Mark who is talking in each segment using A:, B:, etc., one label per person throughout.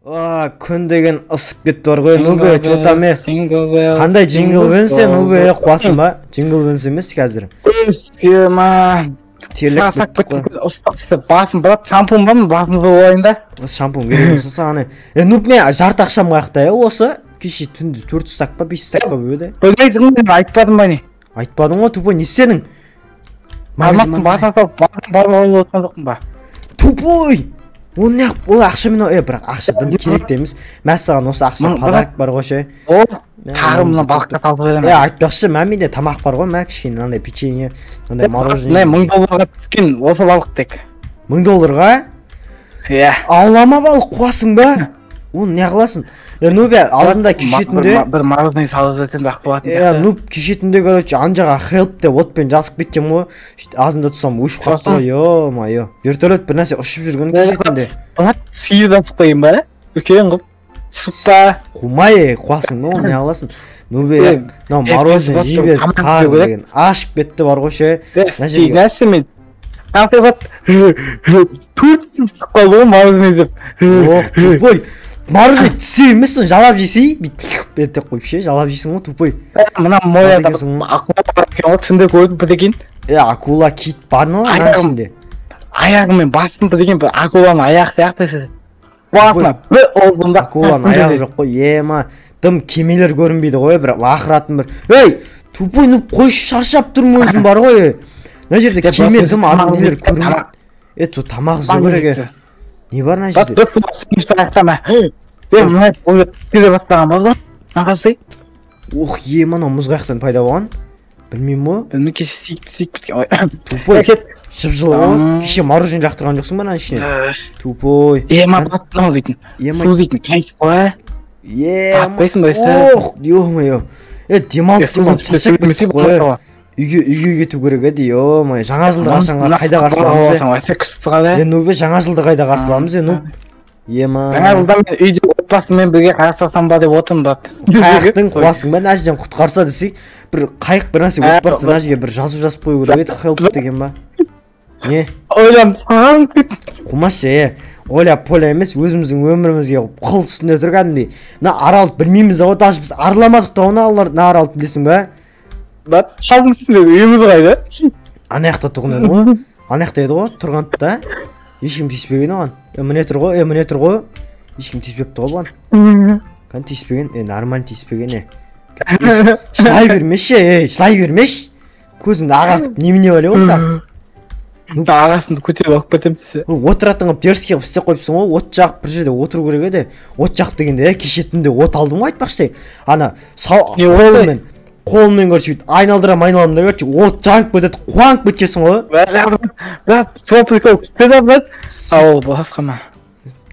A: Күн деген ысып кетті бар ғой. Нубе, что-то ме. Қандай джингл бенсе, нубе қуасың ба? Джингл бенсе емес қазір.
B: Ма. Сасақ бітті. Басын брат, шампун ба ма? Басын ойында.
A: Шампун керек болса саған. Нуб мен жарты ақшам қаяқта осы. Кеше түнде 400 сақ па, 500 сақ па бөді.
B: Білмейсің мен айтпадым ба не?
A: Айтпадың ғой, тупой, не сенің?
B: Алматтың басына салып бар болып отқан жоқпын ба?
A: Тупой! Ол ақшамен бірақ ақша дым керек те емес. Мәз саған осы ақша подарок бар ғой ше.
B: О, тағы мына балыққа салып беремін.
A: Айтпақшы, менде тамақ бар ғой, мә кішкене мынандай печенье, мынандай мороженое.
B: $1000 түскен осы балық тек.
A: $1000-ға?
B: Иә.
A: Аулама балық қуасың ба? Оны не қыласың? Нубе алдында кешетінде
B: бір мороженое салып жіберсем бақ болатын.
A: Нуб кешетінде короче анжаға help деп отпен жазып кеткен ғой. Азында тұсам өшіп қалды ғой. Ё-майо. Вертолет бір нәрсе ұшып жүрген кешетінде.
B: Сиыр атып қойын ба? Үлкен қып. Сұпта.
A: Қумай, қуасың ба? Оны не қыласың? Нубе мороженое жей беріп қар деген ашып кетті бар ғой ше.
B: Нәрсе мен Афиғат төртсін тұққалы ғой мороженое деп.
A: Оқ, тупой. Мороженое тісе емес, оны жалап жейсей. Бетте қойып ше, жалап жейсің ғой, тупой.
B: Мына мояда акула бар екен ғой, түсінде көрдім бір деген.
A: Акула кит бар ма оның ішінде?
B: Аяғымен бастым бір деген, бір акуланың аяқ сияқты сіз. Басына бір олғында.
A: Акуланың аяғы жоқ қой, ема. Дым кемелер көрінбейді ғой, бір ақыратын бір. Ей, тупой, қойшы шаршап тұрмын өзім бар ғой. Мына жерде кеме дым адам нелер көрінбейді. Сол тамақ іздеу керек. Не бар мына жерде?
B: Мұнай ойлап келе бастаған бар ғой, нағасы.
A: Ох, ана мұзғаяқтан пайда болған. Білмеймін ғой.
B: Білмей кеше сүйіп біткен.
A: Тупой, жып-жылы ғой. Кеше мороженое жақтырған жоқсың ба мына ішіне? Тупой.
B: Мынау дейтін. Су дейтін, қайсы қой? Таппайсың ба өсі?
A: Ох, ё-майо. Демалып шашақ кетіп қой. Үйге кету керек еді, ё-майо. Жаңа жылды қайда қарсыламыз? Нубе жаңа жылды қайда қарсыламыз, нуб?
B: Жаңа жылда мен үйде отбасымен бірге қарсасам ба деп отырмын ба.
A: Қайықтың қуасың ба, нәжіден құтқарса десей, бір қайық бір нәрсе өтіп барса, нәжіге бір жазу жазып қою керек еді, help деген ба? Не?
B: Ойлам саған
A: қумашы, ойла-поля емес, өзіміздің өмірімізге қыл үстінде тұрғандей. Мына аралды білмейміз ғой, даже біз арламадық та оны, мына аралды білесің ба?
B: Шалдың үстінде үйіміз қайда?
A: Анаяқта тұрған еді ғой, анаяқта еді ғой, тұрғанды да. Ешкім тиіспеген оған. Міне тұр ғой. Ешкім тиіспепті ғой бұған. Қан тиіспеген? Нормально тиіспеген. Шылай бермеш. Көзіңді ағартып немене бәле ол да.
B: Ағасынды көтеріп алып кетем десе.
A: Отыратын қып теріске қып істеп қойыпсың ғой. От жағып бір жерде отыру керек еді. От жағып дегенде кеше түнде от алдым ғой айтпақшы. Ана қолмен көрші айналдырам да көрші от жаңып кетеді, қуанып кеткесің ғой.
B: Сол прикол күтеді бәд. Ал басқа ма?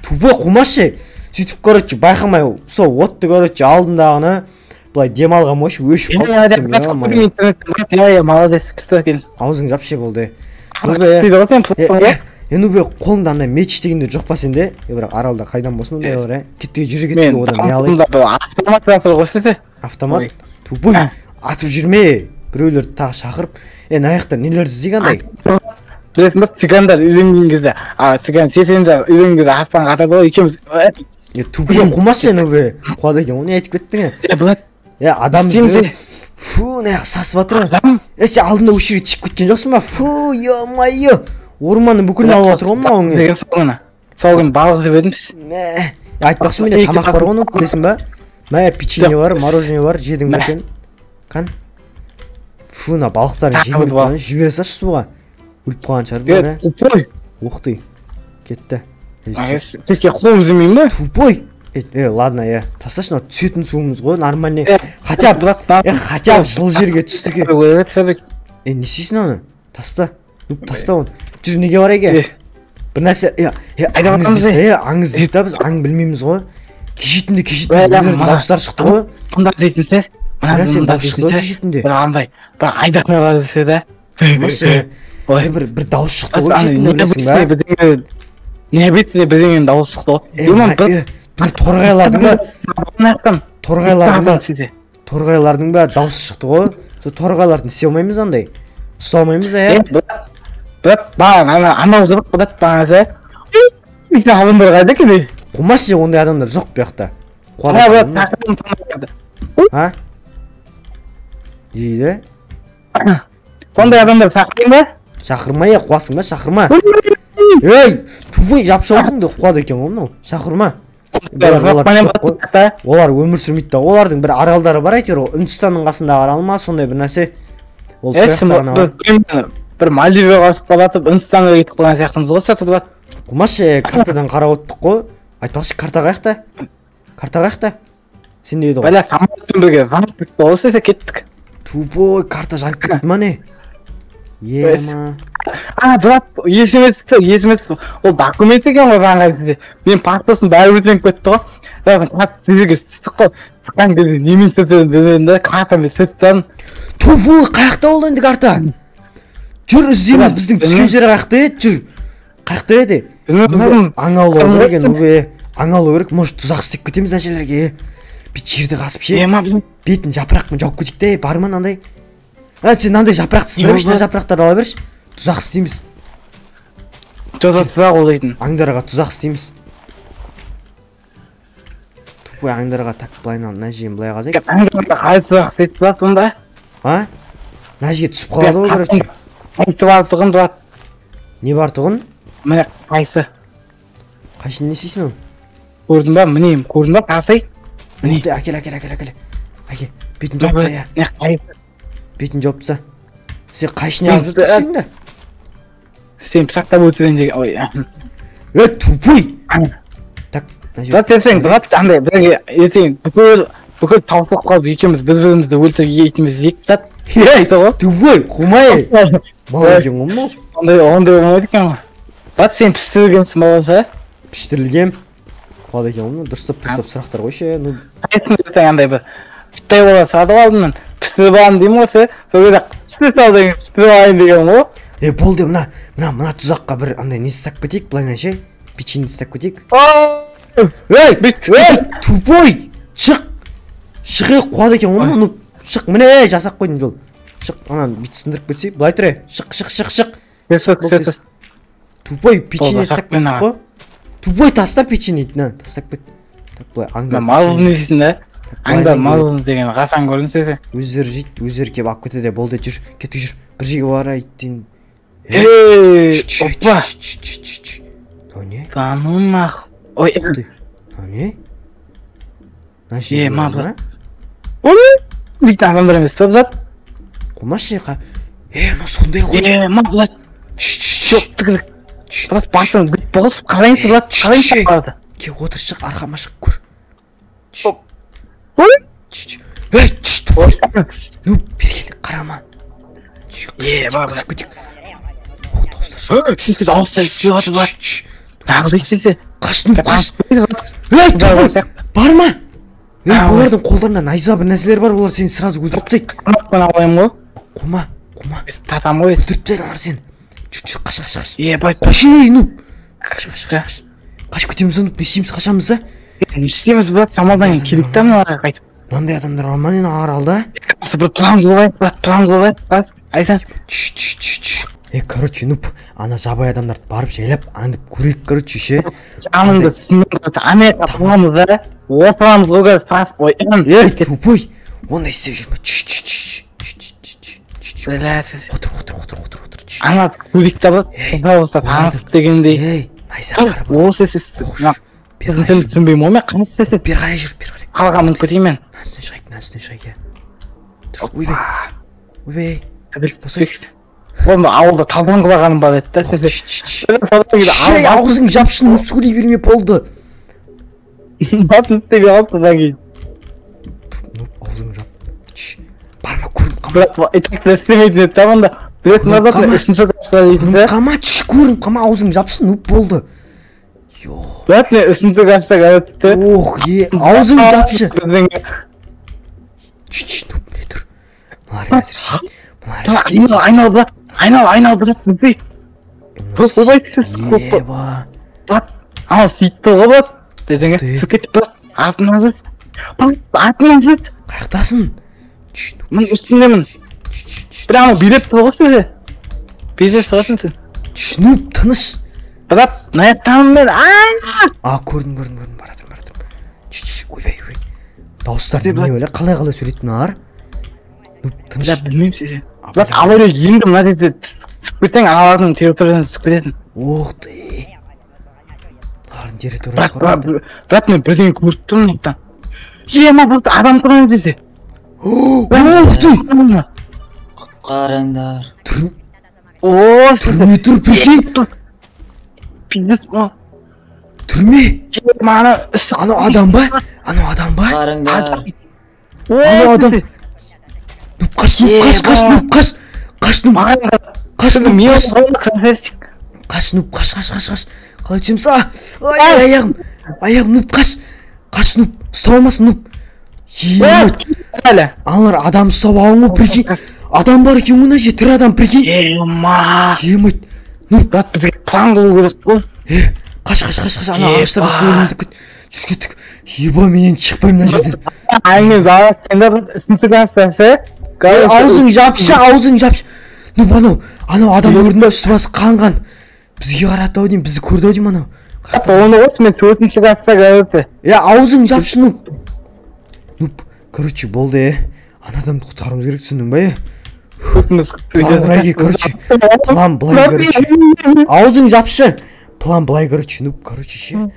A: Тупой қумашы. Сөйтіп көрші байқамай сол отты көрші алдындағыны былай демалған мойшы өшіп қалды. Молодец, кісті аузың жапшы болды. Нубе қолыңда андай меч дегенде жоқ па сенде? Бірақ аралда қайдан болсын ондай бар, кетті жүре кетті одан не алайын?
B: Автомат жатыр ғой сізде.
A: Автомат? Тупой, атып жүрме. Біреулерді тағы шақырып. Аяқта нелерді іздегандай?
B: Білесің ба, цыгандар үйленген кезде, цыган сесенде үйленген кезде аспанға атады ғой, екеуміз.
A: Тупой қумашы нубе. Қуады екен, оны айтып кеттің. Адам іздеп. Фу, наяқ сасып атыр ғой. Сен алдында өшіре чиіп кеткен жоқсың ба? Фу, ё-майо. Орманның бүкілін алып атыр ғой мынауың.
B: Сол күні балық іздеп едіміз.
A: Айтпақшы менде тамақ бар ғой, білесің ба? Мая печенье бар, мороженое бар, жедің бе сен? Қан? Фу, на балықтарын жемейді, жібере салшы суға. Өліп қалған шығар.
B: Тупой.
A: Уқты. Кетті.
B: Теске қолым үземейін ба?
A: Тупой. Ладно, тасташы, түсетін суымыз ғой, нормальный. Хотя бы жыл жерге түстіке. Не істейсің оны? Таста. Таста оны. Жүр, неге бар еге? Бір нәрсе, аңыз дейді да, біз аң білмейміз ғой. Кешетінде дауыстар шықты ғой.
B: Мұнда дейтін сәр?
A: Нәрсе дауыс шықты ғой кешетінде.
B: Бір андай, бір айдақмай бар десе да.
A: Бір дауыс шықты ғой кешетінде білесің ба?
B: Не бетінде бірдеңен дауыс шықты ғой.
A: Бір торғайлардың ба дауысы шықты ғой. Сол торғайлардың істей алмаймыз андай. Ұста алмаймыз,
B: Бірақ анау жұрық бұдат бағасы. Үйті адамдар қайда кеме?
A: Қумашы ондай адамдар жоқ bu жақта.
B: Ана брат сақырым тонады.
A: А? Дейді.
B: Сондай адамдар шақырайын ба?
A: Шақырма я қуасың ба? Шақырма. Ей, тупой жапшы аузыңды қуады екен ғой мынау. Шақырма. Олар өмір сүрмейді да. Олардың бір аралдары бар әйтеуір. Үндістанның қасындағы арал ма сондай бір нәрсе. Ол сияқты
B: бір Мальдивге қосып қалатып Үндістанға кетіп қалған сияқтымыз ғой сатып алады.
A: Қумашы картадан қарап өттік қой. Айтпақшы карта қаяқта? Карта қаяқта? Сен не еді ғой?
B: Бәлә самолетпен бірге жанып кетті осы кеттік.
A: Тупой карта жанып кетті ма не? Ема.
B: Брат, есіме түсті. Ол документ екен ғой жаңағы. Мен паспортым бәрі өзеніп кетті ғой. Сосын карта себеге түстік қой. Сыққан кезде немен сөйтемін демедім де картамен сөйтіп тастадым.
A: Тупой қаяқта ол енді карта? Жүр іздейміз біздің түскен жері қаяқта еді жүр. Қаяқта еді? Аң аулау керек екен аң аулау керек. Может тұзақ істеп кетеміз әжелерге. Бет жерді қасып ше. Бетін жапырақпен жауып кетейік те. Бар ма мынандай? Сен мынандай жапырақты сындырып ішіне жапырақтарды ала берші. Тұзақ істейміз.
B: Тұзақ ол дейтін.
A: Аңдарға тұзақ істейміз. Тупой аңдарға так былайын ал. Нәжиен былай қазайық.
B: Аңдарға қалай тұзақ істейді бұлат онда?
A: А? Нәжиге түсіп қалады ғой короче.
B: Қайсы бар тұғын бұлат?
A: Не бар тұғын?
B: Міне қайсы.
A: Қайшын не істейсің оны?
B: Көрдің ба? Мінейім. Көрдің ба? Қасай?
A: Міне. Әкел. Әкел. Бетін жауыпса я.
B: Не қайсы?
A: Бетін жауыпса. Сен қайшын алып жүртірсің да?
B: Сен пысақтап өтірен деген. Ой.
A: Тупой! Так,
B: Зат сен брат андай бірге ертең бүкіл таусылып қалып екеуміз бір-бірімізді өлтіріп ейтіміз екі зат.
A: Тупой, қумай! Мал екен ғой мынау?
B: Ондай болмайды екен ғой. Брат сен пістірілгенсің болса?
A: Піштірілгем. Қуады екен ғой мынау? Дұрыстап сұрақтар қойшы.
B: Қайтсын ертең андай бір піттай бола сатып алдым мен. Пістіріп алайын деймін ғой сен. Сол кезде пістіріп ал деген пістіріп алайын деген ғой.
A: Болды мына тұзаққа бір андай несі сап кетейік былайынан ше. Печенье сап кетейік. Тупой! Шық қуады екен ғой мынау? Шық міне жасап қойдым жол. Шық анан бүйтіп сындырып кетсей. Былай тұр шық. Тупой печенье сап кеттік қой. Тупой таста печеньені тастап кет. Так былай аңдар.
B: Мазыз несін да? Аңдар мазыз деген қасан көрінсесе.
A: Өздері жейді, өздері кеп алып кетеді. Болды жүр, кетіп жүр. Бір жерге барайық дейін.
B: Опа!
A: Не?
B: Да ну нахуй. Ой.
A: Не?
B: Мабзат. Ой! Дейтін адамдар емес пе бұзат?
A: Қомашы қа. Мына сондай ғой.
B: Мабзат. Жоқ тігілік. Бұзат басын бүт болысып қарайынсы бұзат. Қарайынсы қалады.
A: Кеп отыр шық арқама шық көр.
B: Ой!
A: Ну, бергелі қарама. Қашып кетек.
B: Сіз ауызса істейді бұзат. Нағылды істесе.
A: Қаш. Барма. Олардың қолдарында найза бір нәрселер бар, олар сені сразу өлтіріп тастайды.
B: Қана қойым ғой.
A: Қума.
B: Татам ғой.
A: Өлтіріп тастайды олар сені. Қаш.
B: Бай.
A: Қашей, ну. Қашып кетеміз оны, не істейміз, қашамыз да?
B: Не істейміз бұлат, самалдан келіпті мыналарға қайтып.
A: Мынандай адамдар бар ма нені аралда?
B: Бір план жолғайық. Айсан.
A: Короче, нуп, ана жабай адамдарды барып жайлап, аңдып көрейік, короче, ше.
B: Аныңды түсінген, Америка тұғамыз да, осыламыз ғойға сас, ой,
A: тупой, ондай істеп жүрме, Отыр.
B: Ана көрейікті бұд, тұзауызда танысып дегендей.
A: Найса қарып.
B: Осы сесті, сен түсінбейм ой, мен қаныс сесті.
A: Бер қарай жүр.
B: Қалға мүнт көтейм мен.
A: Нәсіне шайке. Ойбей.
B: Оны ауылда табан қылағаным бар еді да сесе.
A: Ауызың жапшын сөйлей берме болды.
B: Басын істеге алып содан кейін.
A: Ауызың жап. Барма көрім қама.
B: Бірақ итақта істемейтін еді табанда. Білетін арбатына үшінші қашта дейтін сә.
A: Қама көрім қама аузың жапшын нұп болды.
B: Бірақ не үшінші қашта қаратыпты.
A: Аузың жапшы. Нұп не тұр. Мұлар әзір
B: Айнал бұзат мүпей.
A: Еба.
B: Ана сөйтті ғой бұлат. Дедіңе, сіз кетіп бұзат. Артынан жүз.
A: Қаяқтасың?
B: Мен үстіндемін. Бір ана билеп тұр ғой сөзі. Безе сығасың сен.
A: Нұп, тыныш.
B: брат наяттамын мен
A: көрдім баратырмын ойбай дауыстар не ойлай қалай сөйлейді мыналар тыныш
B: білмеймін сен брат алайда енді мына жерде түсіп кетсең аналардың территориясына түсіп кетесің
A: ух ты алардың территориясы бар
B: брат мен бірдеңе көріп тұрмын оттан ема брат адам тұр ана жерде
A: ух ты
C: Құтқарыңдар.
A: Түрме тұр прикинь
B: пиздец
A: түрме
B: мана
A: анау адам ба
C: Құтқарыңдар.
A: анау адам қаш қалай түсеміз аяғым нуп қаш нуп ұстап алмасын нуп аналар адам ұстап алың ғой прикинь адам бар екен мына жерде тірі адам прикинь емайт нуп
B: брат бізге план қылу керек қой
A: қаш ана ағаштарға сөйлемдіп кет жүр кеттік еба мен енді шықпаймын мына жерден аузың жапшы нуп анау адам көрдің ба үсті басы қанған бізге қарады ау деймін бізді көрді ау деймін анау
B: оны осы мен төртінші класста көрді
A: аузың жапшы нуп короче болды ана адамды құтқаруымыз керек түсіндің ба план былай короче аузың жапшы план былай короче ше